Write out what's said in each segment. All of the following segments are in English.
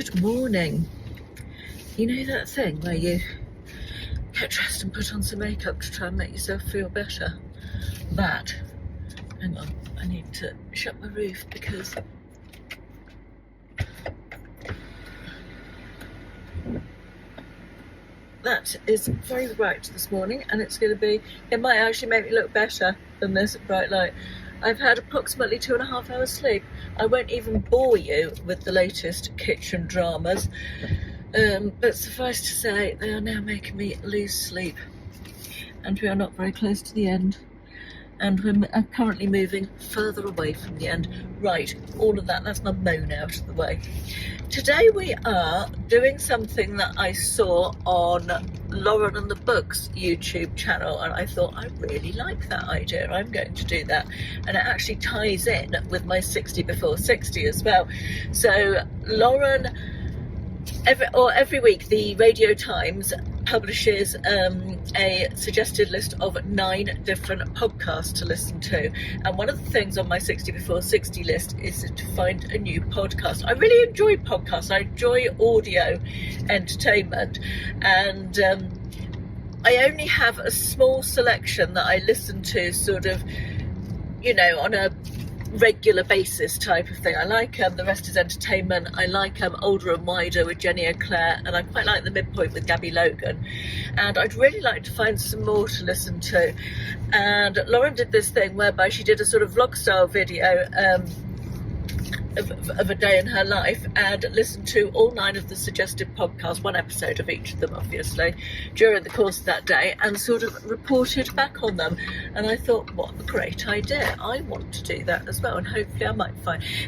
Good morning. You know that thing where you get dressed and put on some makeup to try and make yourself feel better? That. Hang on, I need to shut my roof because that is very bright this morning, and it might actually make me look better than this bright light. I've had approximately 2.5 hours sleep. I won't even bore you with the latest kitchen dramas, but suffice to say, they are now making me lose sleep, and we are not very close to the end, and we're currently moving further away from the end. Right, all of that's my moan out of the way. Today we are doing something that I saw on Lauren and the Books YouTube channel, and I thought, I really like that idea. I'm going to do that, and it actually ties in with my 60 before 60 as well. So Lauren, every week the Radio Times publishes a suggested list of 9 different podcasts to listen to, and one of the things on my 60 before 60 list is to find a new podcast. I really enjoy podcasts. I enjoy audio entertainment, and I only have a small selection that I listen to sort of, on a regular basis type of thing. I like The Rest is Entertainment. I like Older and Wider with Jenny Eclair, and I quite like The Midpoint with Gabby Logan, and I'd really like to find some more to listen to. And Lauren did this thing whereby she did a sort of vlog style video of a day in her life, and listened to all 9 of the suggested podcasts, 1 episode of each of them obviously, during the course of that day, and sort of reported back on them. And I thought, what a great idea. I want to do that as well, and hopefully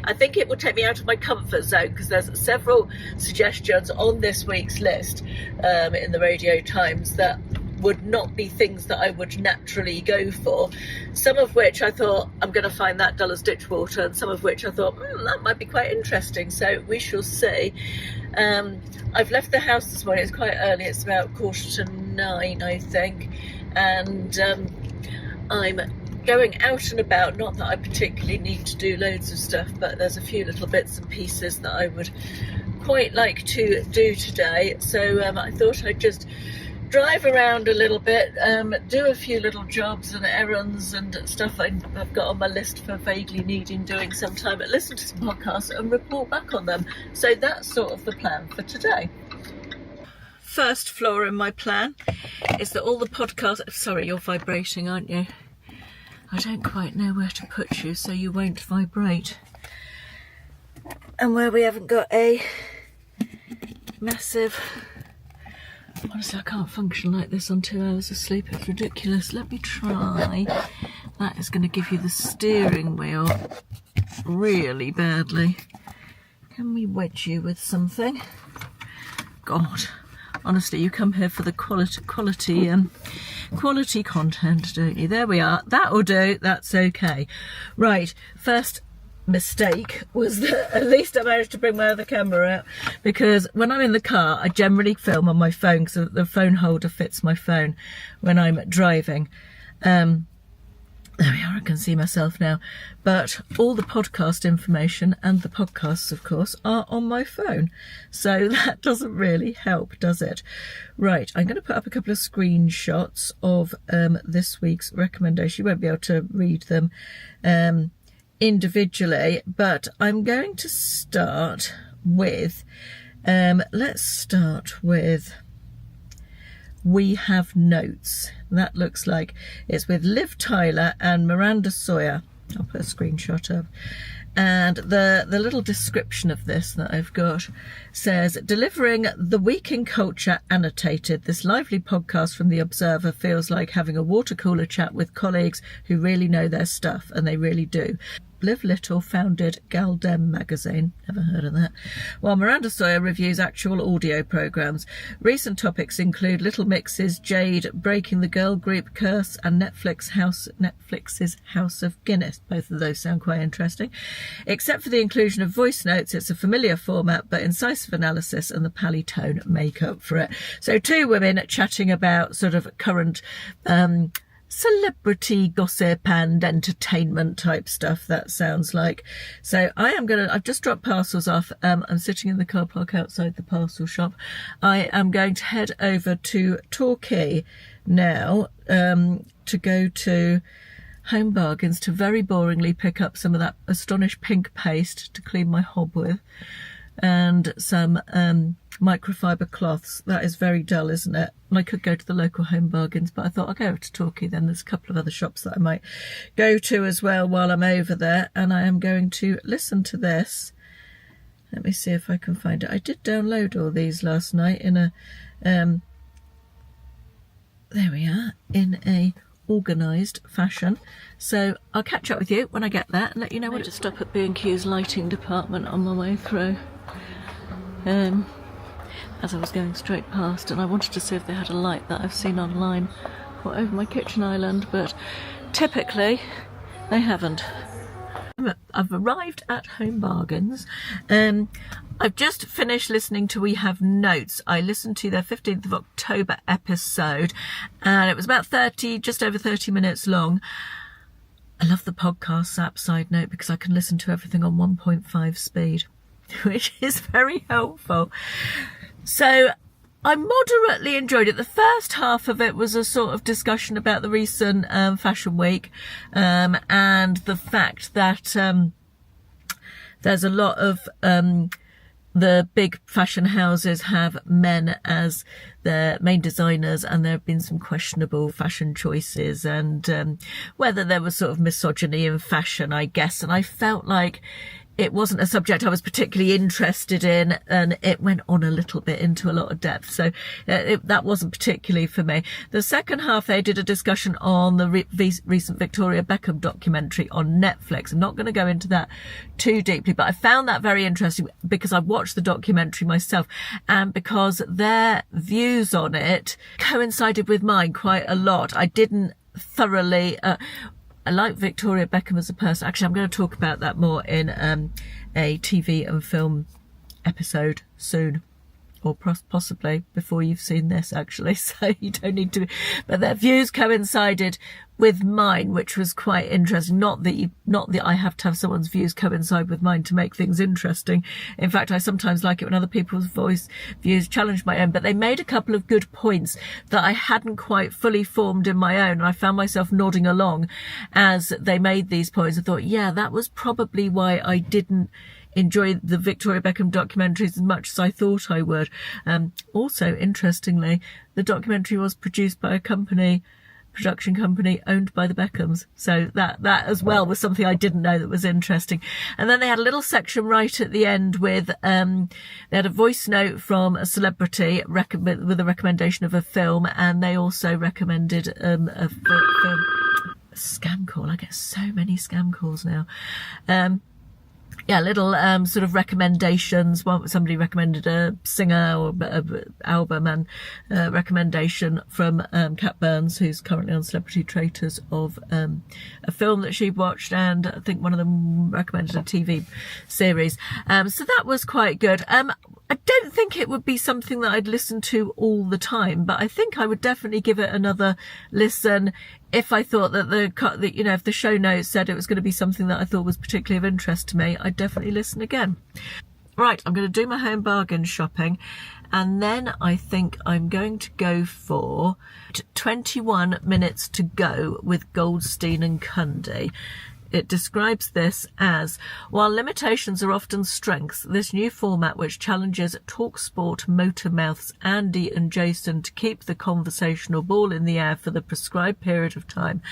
I think it will take me out of my comfort zone, because there's several suggestions on this week's list in the Radio Times that would not be things that I would naturally go for, some of which I thought, I'm going to find that dull as ditch water, and some of which I thought, that might be quite interesting, so we shall see. I've left the house this morning. It's quite early, it's about 9:15 I think, and I'm going out and about. Not that I particularly need to do loads of stuff, but there's a few little bits and pieces that I would quite like to do today, so I thought I'd just drive around a little bit, do a few little jobs and errands and stuff I've got on my list for vaguely needing doing sometime, but listen to some podcasts and report back on them. So that's sort of the plan for today. First flaw in my plan is that all the podcasts... Sorry, you're vibrating, aren't you? I don't quite know where to put you so you won't vibrate. And where we haven't got a massive... Honestly, I can't function like this on 2 hours of sleep. It's ridiculous. Let me try. That is going to give you the steering wheel really badly. Can we wedge you with something? God, honestly, you come here for the quality content, don't you? There we are. That'll do. That's okay. Right. First mistake was that at least I managed to bring my other camera out, because when I'm in the car I generally film on my phone because the phone holder fits my phone when I'm driving. There we are, I can see myself now, but all the podcast information and the podcasts of course are on my phone, so that doesn't really help, does it? Right, I'm going to put up a couple of screenshots of this week's recommendation. You won't be able to read them individually, but I'm going to start with let's start with We Have Notes. That looks like it's with Liv Tyler and Miranda Sawyer. I'll put a screenshot up. And the little description of this that I've got says, delivering the week in culture annotated, this lively podcast from The Observer feels like having a water cooler chat with colleagues who really know their stuff, and they really do. Liv Little founded Galdem magazine, never heard of that, while Miranda Sawyer reviews actual audio programmes. Recent topics include Little Mix's Jade, Breaking the Girl Group Curse, and Netflix's House of Guinness. Both of those sound quite interesting. Except for the inclusion of voice notes, it's a familiar format, but incisive analysis and the pally tone make up for it. So 2 women chatting about sort of current celebrity gossip and entertainment type stuff, that sounds like. So I've just dropped parcels off. I'm sitting in the car park outside the parcel shop. I am going to head over to Torquay now to go to Home Bargains to very boringly pick up some of that Astonish pink paste to clean my hob with, and some microfiber cloths. That is very dull, isn't it? And I could go to the local Home Bargains, but I thought I'll go to Torquay then. There's a couple of other shops that I might go to as well while I'm over there, and I am going to listen to this. Let me see if I can find it. I did download all these last night in a there we are, in a organised fashion. So I'll catch up with you when I get there and let you know what. I just stop at B&Q's lighting department on my way through, as I was going straight past, and I wanted to see if they had a light that I've seen online for over my kitchen island, but typically they haven't. I've arrived at Home Bargains. I've just finished listening to We Have Notes. I listened to their 15th of October episode, and it was about just over 30 minutes long. I love the podcast app, side note, because I can listen to everything on 1.5 speed, which is very helpful. So I moderately enjoyed it. The first half of it was a sort of discussion about the recent Fashion Week, and the fact that there's a lot of the big fashion houses have men as their main designers, and there have been some questionable fashion choices, and whether there was sort of misogyny in fashion, I guess. And I felt like it wasn't a subject I was particularly interested in, and it went on a little bit into a lot of depth. So that wasn't particularly for me. The second half, they did a discussion on the recent Victoria Beckham documentary on Netflix. I'm not going to go into that too deeply, but I found that very interesting because I watched the documentary myself, and because their views on it coincided with mine quite a lot. I didn't thoroughly... I like Victoria Beckham as a person. Actually, I'm going to talk about that more in a TV and film episode soon, or possibly before you've seen this, actually. So you don't need to. But their views coincided with mine, which was quite interesting. Not that I have to have someone's views coincide with mine to make things interesting. In fact, I sometimes like it when other people's views challenge my own. But they made a couple of good points that I hadn't quite fully formed in my own, and I found myself nodding along as they made these points. I thought, yeah, that was probably why I didn't enjoy the Victoria Beckham documentaries as much as I thought I would. Also, interestingly, the documentary was produced by a production company owned by the Beckhams. So that as well was something I didn't know that was interesting. And then they had a little section right at the end with, they had a voice note from a celebrity with a recommendation of a film, and they also recommended a film. Scam call. I get so many scam calls now. Little sort of recommendations. Somebody recommended a singer or a album, and recommendation from Kat Burns, who's currently on Celebrity Traitors, of a film that she watched, and I think one of them recommended a TV series. So that was quite good. I don't think it would be something that I'd listen to all the time, but I think I would definitely give it another listen if I thought that if the show notes said it was going to be something that I thought was particularly of interest to me, I'd definitely listen again. Right, I'm going to do my Home Bargains shopping, and then I think I'm going to go for 21 Minutes to Go with Goldstein and Cundy. It describes this as, while limitations are often strengths, this new format, which challenges TalkSport motormouths Andy and Jason to keep the conversational ball in the air for the prescribed period of time,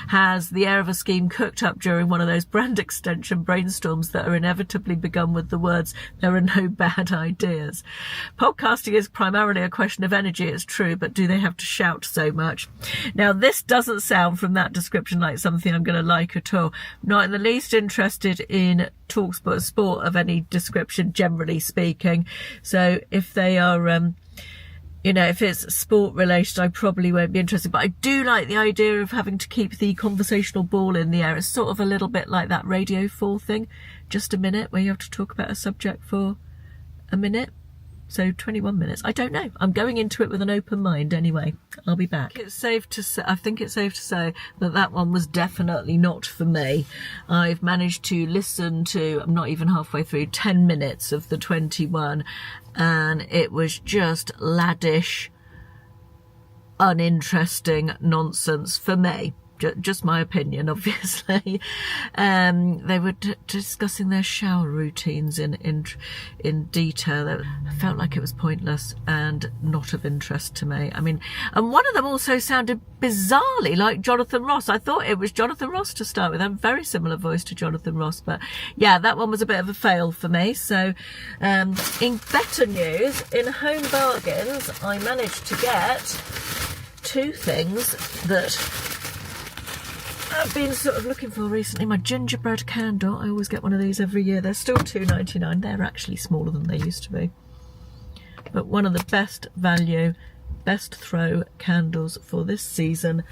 has the air of a scheme cooked up during one of those brand extension brainstorms that are inevitably begun with the words, "There are no bad ideas." Podcasting is primarily a question of energy, it's true, but do they have to shout so much? Now, this doesn't sound from that description like something I'm going to like at all. Not in the least interested in TalkSport sport of any description, generally speaking. So if they are, if it's sport related, I probably won't be interested. But I do like the idea of having to keep the conversational ball in the air. It's sort of a little bit like that Radio 4 thing, Just a Minute, where you have to talk about a subject for a minute. So 21 minutes. I don't know. I'm going into it with an open mind anyway. I'll be back. I think it's safe to say that one was definitely not for me. I've managed to listen to, I'm not even halfway through, 10 minutes of the 21, and it was just laddish, uninteresting nonsense for me. Just my opinion, obviously. They were discussing their shower routines in detail. I felt like it was pointless and not of interest to me. I mean, and one of them also sounded bizarrely like Jonathan Ross. I thought it was Jonathan Ross to start with. I have a very similar voice to Jonathan Ross, but yeah, that one was a bit of a fail for me. So, in better news, in Home Bargains, I managed to get two things that I've been sort of looking for recently. My gingerbread candle, I always get one of these every year. They're still $2.99. They're actually smaller than they used to be. But one of the best value, best throw candles for this season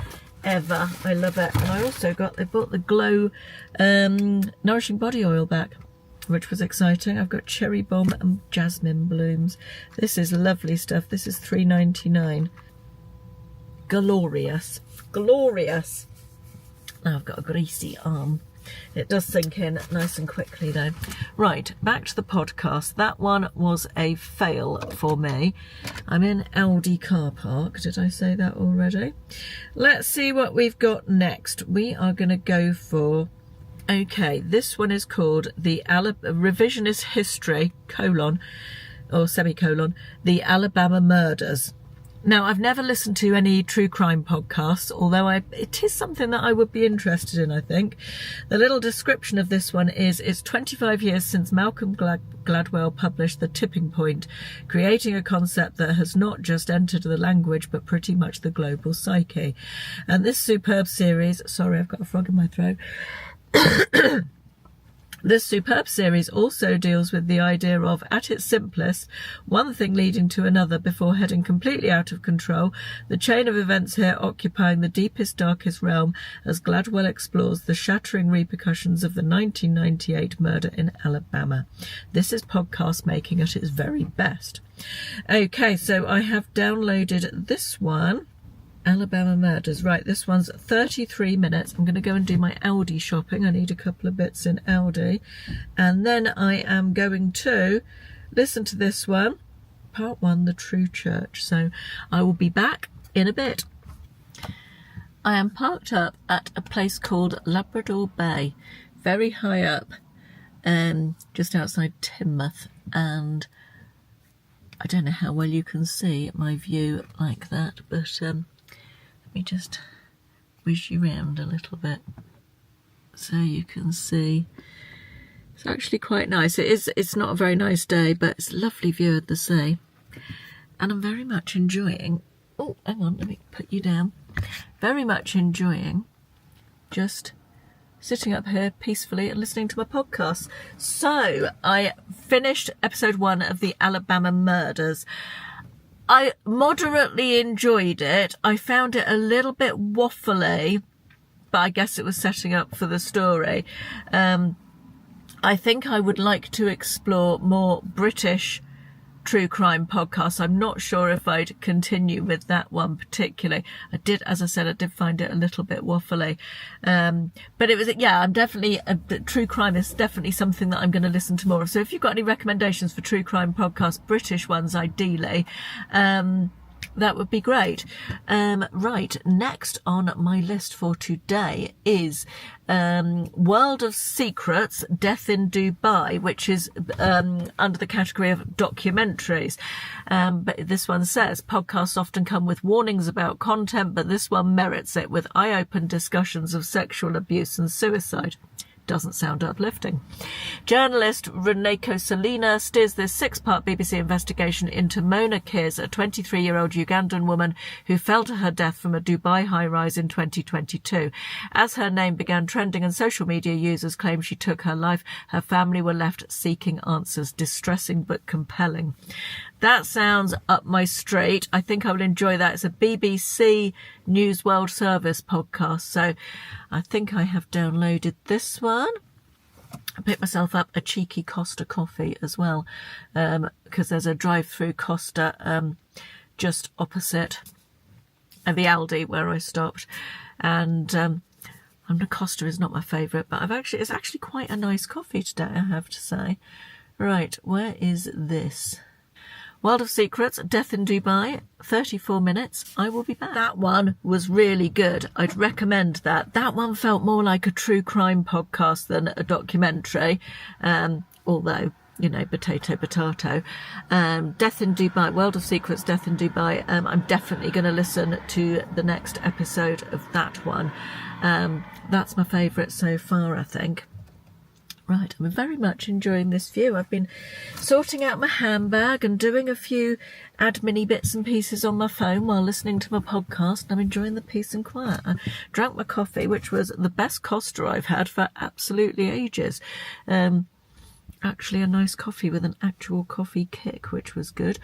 ever. I love it. And I also they bought the Glow Nourishing Body Oil back, which was exciting. I've got cherry bomb and jasmine blooms. This is lovely stuff. This is $3.99. Glorious. Glorious. Now I've got a greasy arm. It does sink in nice and quickly though. Right, back to the podcast. That one was a fail for me. I'm in Aldi car park. Did I say that already? Let's see what we've got next. We are going to go for... Okay, this one is called the Revisionist History, semicolon, the Alabama Murders. Now, I've never listened to any true crime podcasts, although it is something that I would be interested in, I think. The little description of this one is, it's 25 years since Malcolm Gladwell published The Tipping Point, creating a concept that has not just entered the language, but pretty much the global psyche. And this superb series, sorry, I've got a frog in my throat. This superb series also deals with the idea of, at its simplest, one thing leading to another before heading completely out of control, the chain of events here occupying the deepest, darkest realm as Gladwell explores the shattering repercussions of the 1998 murder in Alabama. This is podcast making at its very best. Okay, so I have downloaded this one. Alabama Murders. Right, this one's 33 minutes. I'm going to go and do my Aldi shopping. I need a couple of bits in Aldi. And then I am going to listen to this one, part 1, The True Church. So I will be back in a bit. I am parked up at a place called Labrador Bay, very high up, just outside Teignmouth. And I don't know how well you can see my view like that, but... Let me just whiz you around a little bit so you can see. It's actually quite nice. It's not a very nice day, but it's a lovely view of the sea. And I'm very much enjoying... Oh, hang on, let me put you down. Very much enjoying just sitting up here peacefully and listening to my podcast. So, I finished episode 1 of the Alabama Murders. I moderately enjoyed it. I found it a little bit waffly, but I guess it was setting up for the story. I think I would like to explore more British true crime podcasts. I'm not sure if I'd continue with that one particularly. As I said, I did find it a little bit waffly. But it was, yeah, I'm definitely, true crime is definitely something that I'm going to listen to more of. So if you've got any recommendations for true crime podcasts, British ones ideally, that would be great. Right, next on my list for today is World of Secrets, Death in Dubai, which is under the category of documentaries. But this one says, podcasts often come with warnings about content, but this one merits it with eye-open discussions of sexual abuse and suicide. Doesn't sound uplifting. Journalist Reneko Salina steers this 6-part BBC investigation into Mona Kirs, a 23-year-old Ugandan woman who fell to her death from a Dubai high-rise in 2022. As her name began trending and social media users claimed she took her life, her family were left seeking answers. Distressing but compelling. That sounds up my street. I think I will enjoy that. It's a BBC News World Service podcast. So I think I have downloaded this one. I picked myself up a cheeky Costa coffee as well, because there's a drive-through Costa just opposite the Aldi where I stopped, and the Costa is not my favourite, but it's actually quite a nice coffee today, I have to say. Right, where is this? World of Secrets, Death in Dubai, 34 minutes, I will be back. That one was really good. I'd recommend that. That one felt more like a true crime podcast than a documentary, although, you know, potato. Death in Dubai, World of Secrets, Death in Dubai. I'm definitely going to listen to the next episode of that one. That's my favourite so far, I think. Right, I'm very much enjoying this view. I've been sorting out my handbag and doing a few admin-y bits and pieces on my phone while listening to my podcast, and I'm enjoying the peace and quiet. I drank my coffee, which was the best Costa I've had for absolutely ages. Actually a nice coffee with an actual coffee kick, which was good.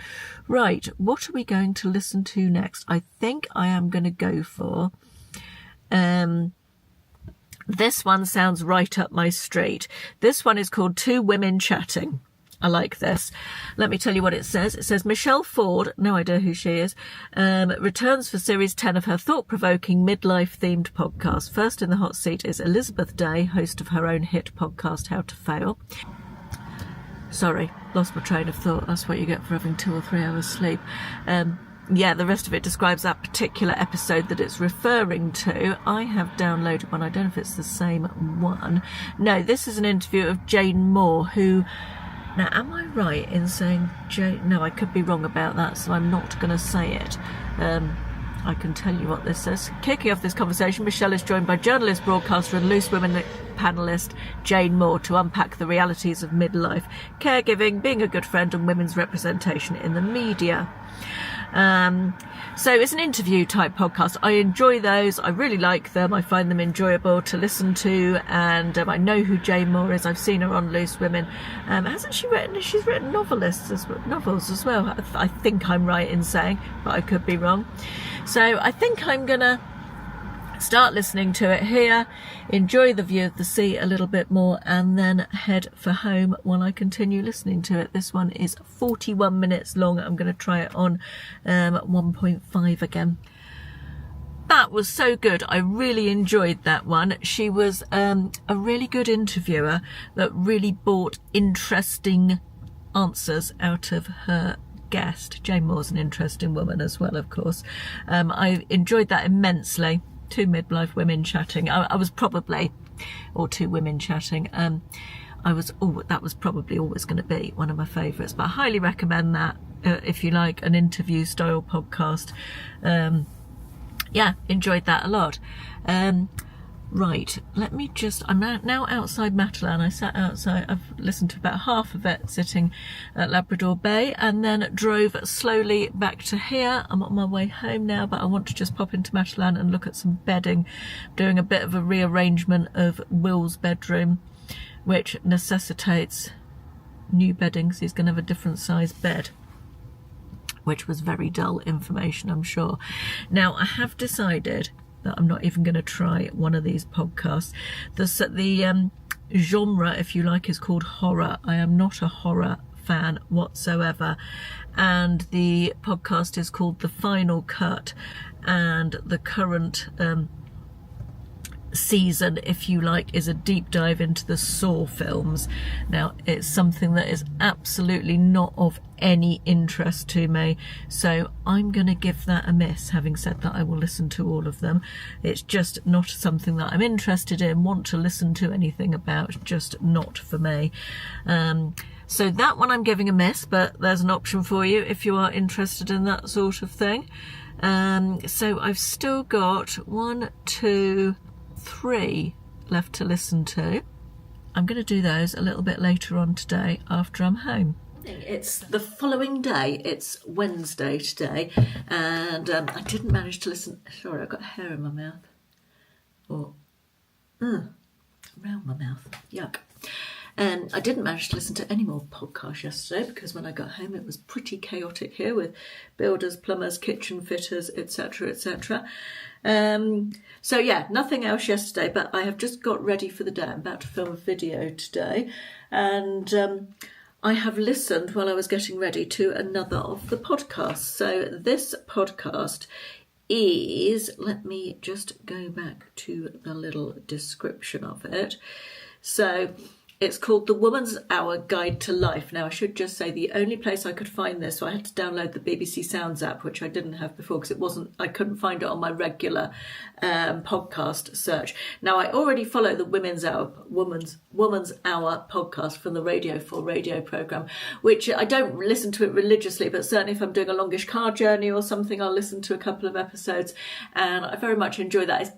Right, what are we going to listen to next? I think I am going to go for... this one sounds right up my street. This one is called Two Women Chatting. I like this. Let me tell you what it says. It says Michelle Ford, no idea who she is, returns for series 10 of her thought-provoking midlife-themed podcast. First in the hot seat is Elizabeth Day, host of her own hit podcast, How to Fail. Sorry, lost my train of thought. That's what you get for having 2 or 3 hours sleep. Yeah, the rest of it describes that particular episode that it's referring to. I have downloaded one. I don't know if it's the same one. No, this is an interview of Jane Moore, who... Now, am I right in saying Jane... No, I could be wrong about that, so I'm not going to say it. I can tell you what this says. Kicking off this conversation, Michelle is joined by journalist, broadcaster and Loose Women panellist Jane Moore to unpack the realities of midlife, caregiving, being a good friend and women's representation in the media. So it's an interview type podcast. I enjoy those. I really like them. I find them enjoyable to listen to, and I know who Jane Moore is. I've seen her on Loose Women. Hasn't she written? She's written novels as well. I think I'm right in saying, but I could be wrong. So I think I'm gonna start listening to it here, enjoy the view of the sea a little bit more, and then head for home while I continue listening to it. This one is 41 minutes long. I'm going to try it on 1.5 again. That was so good. I really enjoyed that one. She was a really good interviewer that really brought interesting answers out of her guest. Jane Moore's an interesting woman as well, of course. I enjoyed that immensely. Two midlife women chatting. I was probably, or two women chatting. That was probably always going to be one of my favourites. But I highly recommend that if you like an interview style podcast. Yeah, enjoyed that a lot. Right, let me just... I'm now outside Matalan. I sat outside. I've listened to about half of it sitting at Labrador Bay, and then drove slowly back to here. I'm on my way home now, but I want to just pop into Matalan and look at some bedding. Doing a bit of a rearrangement of Will's bedroom, which necessitates new bedding, so he's going to have a different size bed, which was very dull information, I'm sure. Now, I have decided that I'm not even going to try one of these podcasts. The genre, if you like, is called horror. I am not a horror fan whatsoever. And the podcast is called The Final Cut. And the current season, if you like, is a deep dive into the Saw films. Now, it's something that is absolutely not of any interest to me, so I'm going to give that a miss. Having said that, I will listen to all of them. It's just not something that I'm interested in, want to listen to anything about, just not for me. So that one I'm giving a miss, but there's an option for you if you are interested in that sort of thing. So I've still got 1, 2, 3 left to listen to. I'm going to do those a little bit later on today after I'm home. It's the following day. It's Wednesday today, and I didn't manage to listen. Sorry, I've got hair in my mouth. Around my mouth. Yuck. I didn't manage to listen to any more podcasts yesterday because when I got home it was pretty chaotic here with builders, plumbers, kitchen fitters, etc., etc. So yeah, nothing else yesterday, but I have just got ready for the day. I'm about to film a video today, and I have listened while I was getting ready to another of the podcasts. So this podcast is, let me just go back to the little description of it. So it's called The Woman's Hour Guide to Life. Now, I should just say the only place I could find this, so I had to download the BBC Sounds app, which I didn't have before because I couldn't find it on my regular podcast search. Now, I already follow the Women's Hour podcast from the Radio 4 radio programme, which I don't listen to it religiously, but certainly if I'm doing a longish car journey or something, I'll listen to a couple of episodes, and I very much enjoy that. It's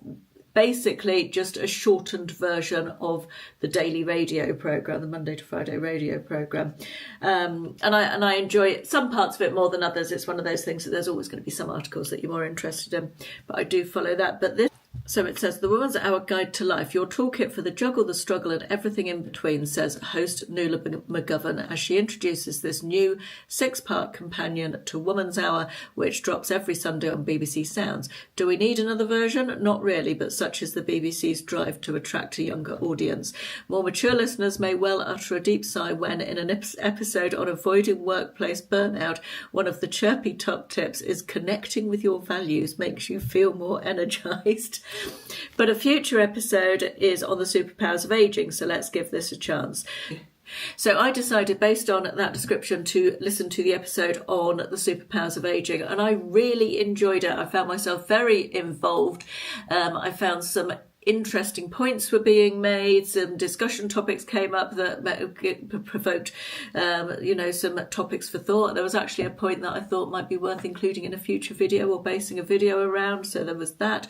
basically just a shortened version of the daily radio programme, the Monday to Friday radio programme. And I enjoy some parts of it more than others. It's one of those things that there's always going to be some articles that you're more interested in, but I do follow that. But this, so it says, The Woman's Hour Guide to Life, your toolkit for the juggle, the struggle and everything in between, says host Nuala McGovern as she introduces this new 6-part companion to Woman's Hour, which drops every Sunday on BBC Sounds. Do we need another version? Not really, but such is the BBC's drive to attract a younger audience. More mature listeners may well utter a deep sigh when, in an episode on avoiding workplace burnout, one of the chirpy top tips is connecting with your values makes you feel more energised. But a future episode is on the superpowers of ageing, so let's give this a chance. So I decided, based on that description, to listen to the episode on the superpowers of ageing, and I really enjoyed it. I found myself very involved. I found some interesting points were being made, some discussion topics came up that provoked some topics for thought. There was actually a point that I thought might be worth including in a future video or basing a video around, so there was that.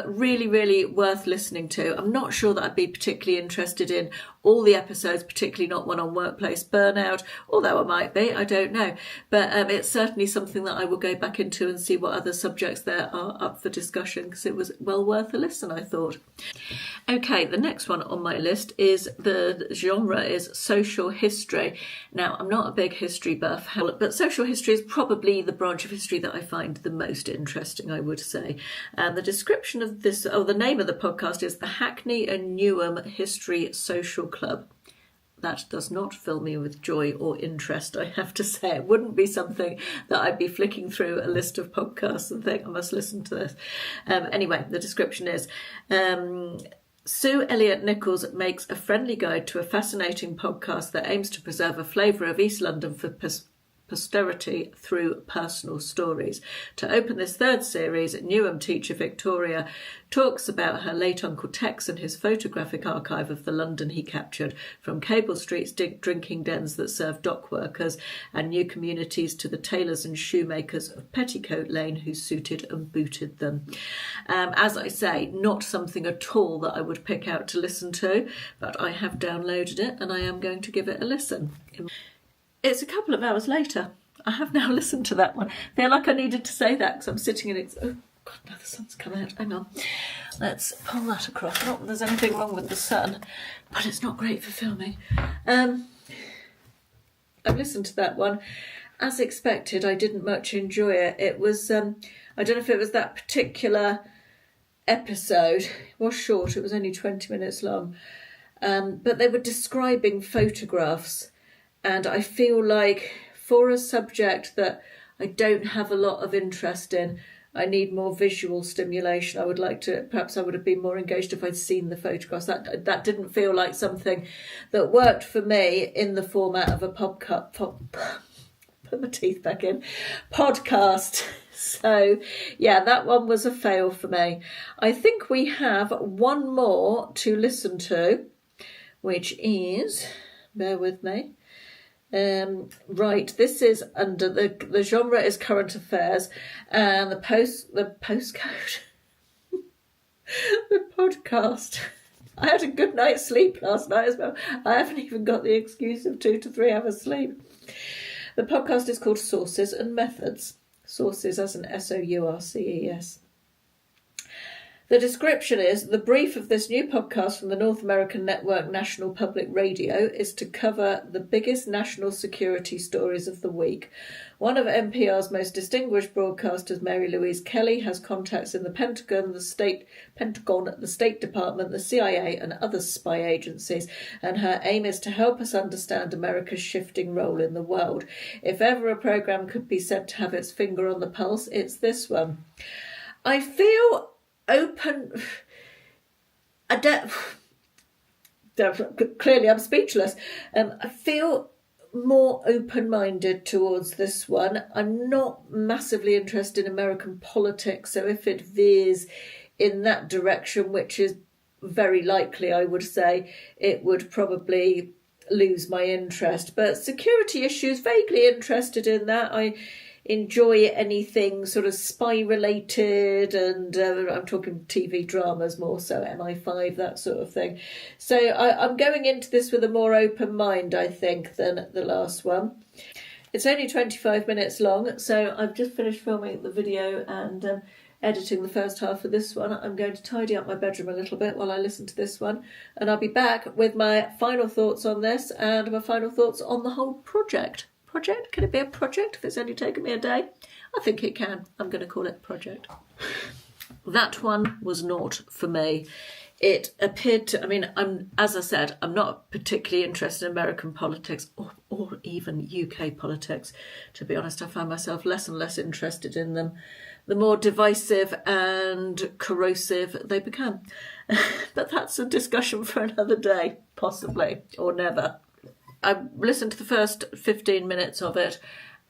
Really, really worth listening to. I'm not sure that I'd be particularly interested in all the episodes, particularly not one on workplace burnout, although I might be, I don't know. But it's certainly something that I will go back into and see what other subjects there are up for discussion, because it was well worth a listen, I thought. Okay, the next one on my list is, the genre is social history. Now, I'm not a big history buff, but social history is probably the branch of history that I find the most interesting, I would say. And the description of this, the name of the podcast is The Hackney and Newham History Social Club. That does not fill me with joy or interest, I have to say. It wouldn't be something that I'd be flicking through a list of podcasts and think, I must listen to this. Anyway, the description is, Sue Elliott-Nichols makes a friendly guide to a fascinating podcast that aims to preserve a flavour of East London for posterity through personal stories. To open this third series, Newham teacher Victoria talks about her late Uncle Tex and his photographic archive of the London he captured, from Cable Street's drinking dens that served dock workers and new communities to the tailors and shoemakers of Petticoat Lane who suited and booted them. As I say, not something at all that I would pick out to listen to, but I have downloaded it and I am going to give it a listen. It's a couple of hours later. I have now listened to that one. I feel like I needed to say that because I'm sitting in it. Oh, God, now the sun's come out. Hang on. Let's pull that across. Not that there's anything wrong with the sun, but it's not great for filming. I've listened to that one. As expected, I didn't much enjoy it. It was, I don't know if it was that particular episode. It was short. It was only 20 minutes long. But they were describing photographs. And I feel like, for a subject that I don't have a lot of interest in, I need more visual stimulation. Perhaps I would have been more engaged if I'd seen the photographs. That didn't feel like something that worked for me in the format of a put my teeth back in, podcast. So, yeah, that one was a fail for me. I think we have one more to listen to, which is, bear with me, right, this is under the genre is current affairs, and the postcode the podcast. I had a good night's sleep last night as well. I haven't even got the excuse of 2 to 3 hours sleep. The podcast is called Sources and Methods. Sources as in SOURCES. The description is, the brief of this new podcast from the North American network National Public Radio is to cover the biggest national security stories of the week. One of NPR's most distinguished broadcasters, Mary Louise Kelly, has contacts in the Pentagon, the State Department, the CIA and other spy agencies, and her aim is to help us understand America's shifting role in the world. If ever a programme could be said to have its finger on the pulse, it's this one. I feel open. Clearly I'm speechless. I feel more open-minded towards this one. I'm not massively interested in American politics, so if it veers in that direction, which is very likely, I would say, it would probably lose my interest. But security issues, vaguely interested in that. I enjoy anything sort of spy related, and I'm talking TV dramas more so, MI5, that sort of thing. So I'm going into this with a more open mind, I think, than the last one. It's only 25 minutes long, so I've just finished filming the video and editing the first half of this one. I'm going to tidy up my bedroom a little bit while I listen to this one, and I'll be back with my final thoughts on this and my final thoughts on the whole project. Project? Can it be a project if it's only taken me a day? I think it can. I'm going to call it project. That one was not for me. It appeared to, as I said, I'm not particularly interested in American politics or even UK politics. To be honest, I find myself less and less interested in them. The more divisive and corrosive they become. But that's a discussion for another day, possibly, or never. I listened to the first 15 minutes of it,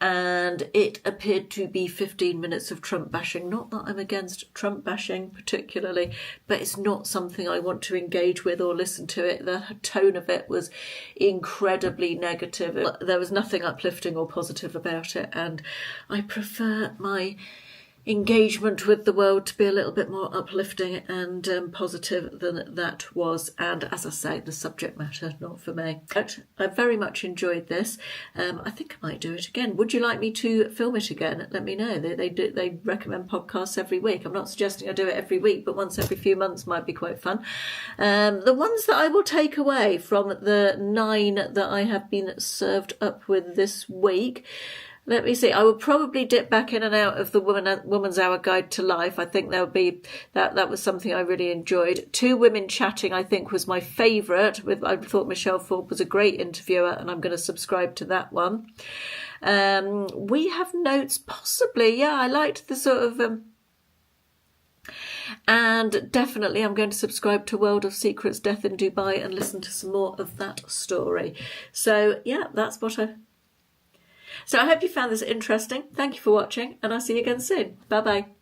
and it appeared to be 15 minutes of Trump bashing. Not that I'm against Trump bashing particularly, but it's not something I want to engage with or listen to it. The tone of it was incredibly negative. There was nothing uplifting or positive about it, and I prefer my engagement with the world to be a little bit more uplifting and positive than that was. And as I say, the subject matter, not for me. But I very much enjoyed this. I think I might do it again. Would you like me to film it again? Let me know. They recommend podcasts every week. I'm not suggesting I do it every week, but once every few months might be quite fun. The ones that I will take away from the 9 that I have been served up with this week. Let me see. I will probably dip back in and out of the Woman's Hour Guide to Life. I think that would be that was something I really enjoyed. Two Women Chatting, I think, was my favourite. I thought Michelle Thorpe was a great interviewer, and I'm going to subscribe to that one. We Have Notes, possibly. Yeah, I liked the sort of. And definitely I'm going to subscribe to World of Secrets, Death in Dubai, and listen to some more of that story. So yeah, that's what So I hope you found this interesting. Thank you for watching, and I'll see you again soon. Bye bye.